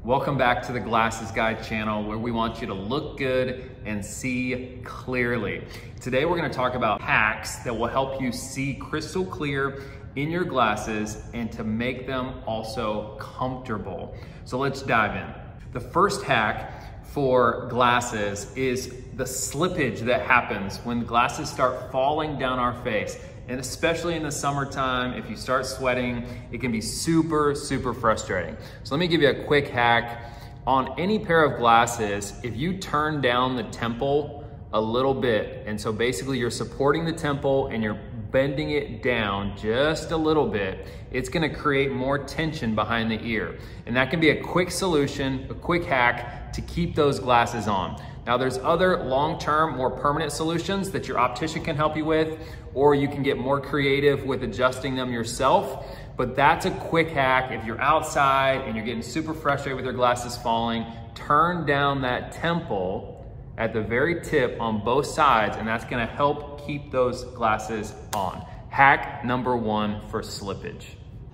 Welcome back to the Glasses Guy channel, where we want you to look good and see clearly. Today we're going to talk about hacks that will help you see crystal clear in your glasses and to make them also comfortable. So let's dive in. The first hack for glasses is the slippage that happens when glasses start falling down our face. And especially in the summertime, if you start sweating, it can be super frustrating. So let me give you a quick hack. On any pair of glasses, if you turn down the temple a little bit, and so basically you're supporting the temple and you're bending it down just a little bit, it's gonna create more tension behind the ear. And that can be a quick solution, a quick hack to keep those glasses on. Now there's other long-term, more permanent solutions that your optician can help you with, or you can get more creative with adjusting them yourself. But that's a quick hack. If you're outside and you're getting super frustrated with your glasses falling, turn down that temple at the very tip on both sides, and that's gonna help keep those glasses on. Hack number one for slippage.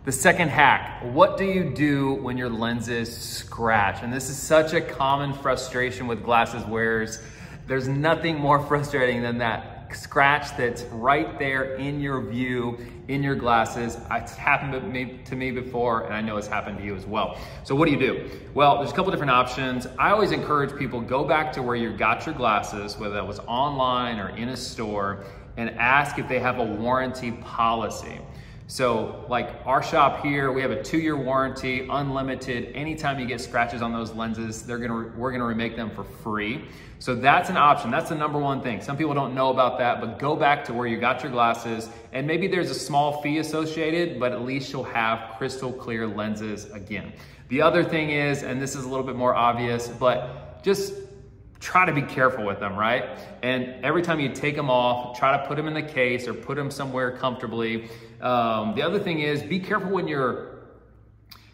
The second hack, what do you do when your lenses scratch? And this is such a common frustration with glasses wearers. There's nothing more frustrating than that scratch that's right there in your view, in your glasses. It's happened to me before, and I know it's happened to you as well. So what do you do? Well, there's a couple different options. I always encourage people, go back to where you got your glasses, whether that was online or in a store, and ask if they have a warranty policy. So like our shop here, we have a 2-year warranty, unlimited. Anytime you get scratches on those lenses, we're gonna remake them for free. So that's an option. That's the number one thing. Some people don't know about that, but go back to where you got your glasses, and maybe there's a small fee associated, but at least you'll have crystal clear lenses again. The other thing is, and this is a little bit more obvious, but just try to be careful with them, right? And every time you take them off, try to put them in the case or put them somewhere comfortably. The other thing is, be careful when you're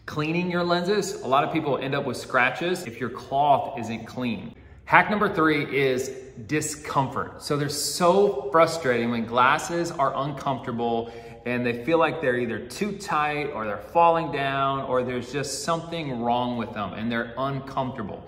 cleaning your lenses. A lot of people end up with scratches if your cloth isn't clean. Hack number 3 is discomfort. So they're so frustrating when glasses are uncomfortable and they feel like they're either too tight or they're falling down or there's just something wrong with them and they're uncomfortable.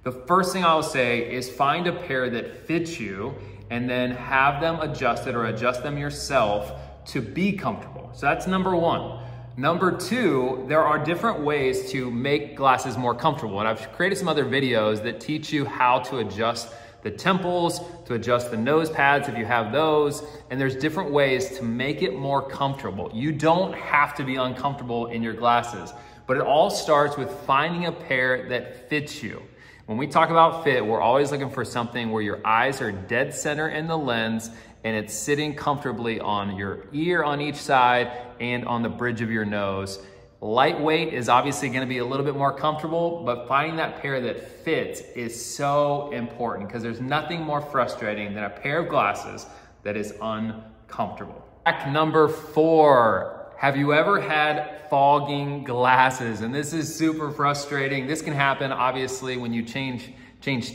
The first thing I'll say is find a pair that fits you and then have them adjusted or adjust them yourself to be comfortable. So that's number 1. Number 2, there are different ways to make glasses more comfortable. And I've created some other videos that teach you how to adjust the temples, to adjust the nose pads if you have those. And there's different ways to make it more comfortable. You don't have to be uncomfortable in your glasses, but it all starts with finding a pair that fits you. When we talk about fit, we're always looking for something where your eyes are dead center in the lens and it's sitting comfortably on your ear on each side and on the bridge of your nose. Lightweight is obviously gonna be a little bit more comfortable, but finding that pair that fits is so important because there's nothing more frustrating than a pair of glasses that is uncomfortable. Hack number 4. Have you ever had fogging glasses? And this is super frustrating. This can happen obviously when you change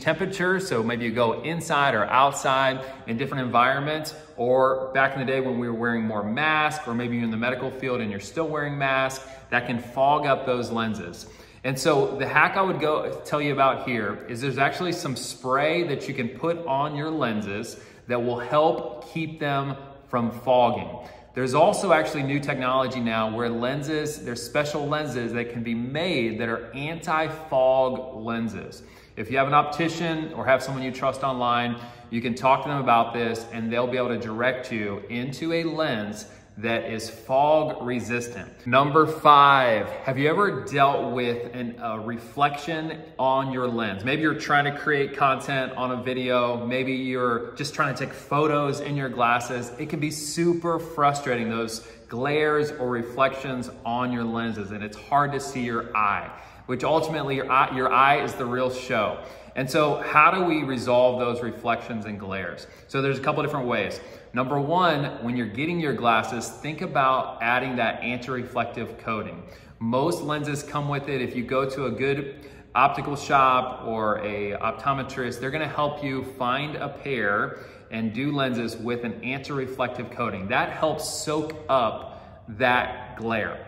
temperature. So maybe you go inside or outside in different environments, or back in the day when we were wearing more masks, or maybe you're in the medical field and you're still wearing masks, that can fog up those lenses. And so the hack I would tell you about here is there's actually some spray that you can put on your lenses that will help keep them from fogging. There's also actually new technology now where there's special lenses that can be made that are anti-fog lenses. If you have an optician or have someone you trust online, you can talk to them about this and they'll be able to direct you into a lens that is fog resistant. Number 5, have you ever dealt with a reflection on your lens? Maybe you're trying to create content on a video. Maybe you're just trying to take photos in your glasses. It can be super frustrating, those glares or reflections on your lenses, and it's hard to see your eye, which ultimately your eye is the real show. And so how do we resolve those reflections and glares? So there's a couple different ways. Number 1, when you're getting your glasses, think about adding that anti-reflective coating. Most lenses come with it. If you go to a good optical shop or a optometrist, they're gonna help you find a pair and do lenses with an anti-reflective coating. That helps soak up that glare.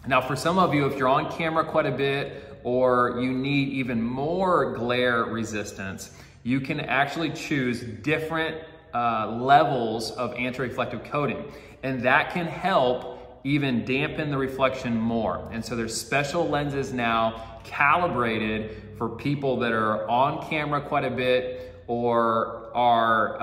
Now, for some of you, if you're on camera quite a bit, or you need even more glare resistance, you can actually choose different levels of anti-reflective coating. And that can help even dampen the reflection more. And so there's special lenses now calibrated for people that are on camera quite a bit or are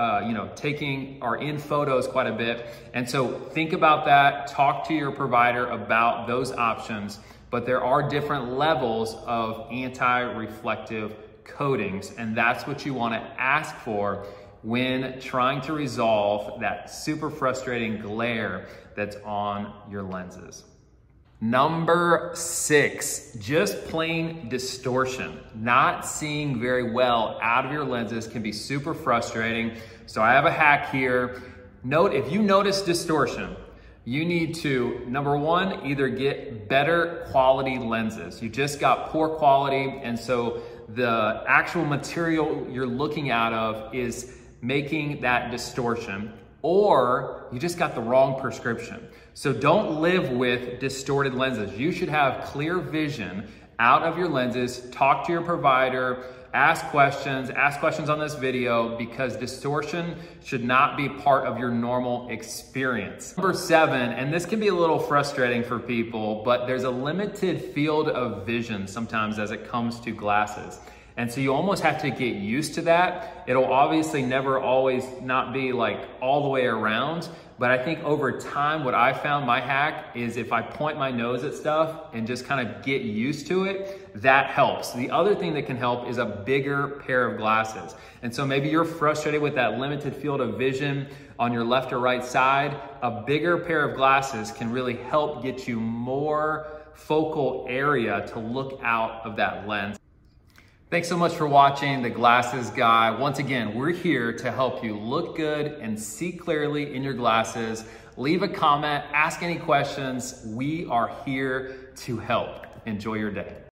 are in photos quite a bit. And so think about that, talk to your provider about those options, but there are different levels of anti-reflective coatings, and that's what you want to ask for when trying to resolve that super frustrating glare that's on your lenses. Number 6, just plain distortion. Not seeing very well out of your lenses can be super frustrating. So I have a hack here. Note, if you notice distortion, you need to, number 1, either get better quality lenses. You just got poor quality, and so the actual material you're looking out of is making that distortion, or you just got the wrong prescription. So don't live with distorted lenses. You should have clear vision out of your lenses. Talk to your provider, ask questions on this video, because distortion should not be part of your normal experience. Number 7, and this can be a little frustrating for people, but there's a limited field of vision sometimes as it comes to glasses. And so you almost have to get used to that. It'll obviously never always not be like all the way around, but I think over time, what I found, my hack, is if I point my nose at stuff and just kind of get used to it, that helps. The other thing that can help is a bigger pair of glasses. And so maybe you're frustrated with that limited field of vision on your left or right side. A bigger pair of glasses can really help get you more focal area to look out of that lens. Thanks so much for watching The Glasses Guy. Once again, we're here to help you look good and see clearly in your glasses. Leave a comment, ask any questions. We are here to help. Enjoy your day.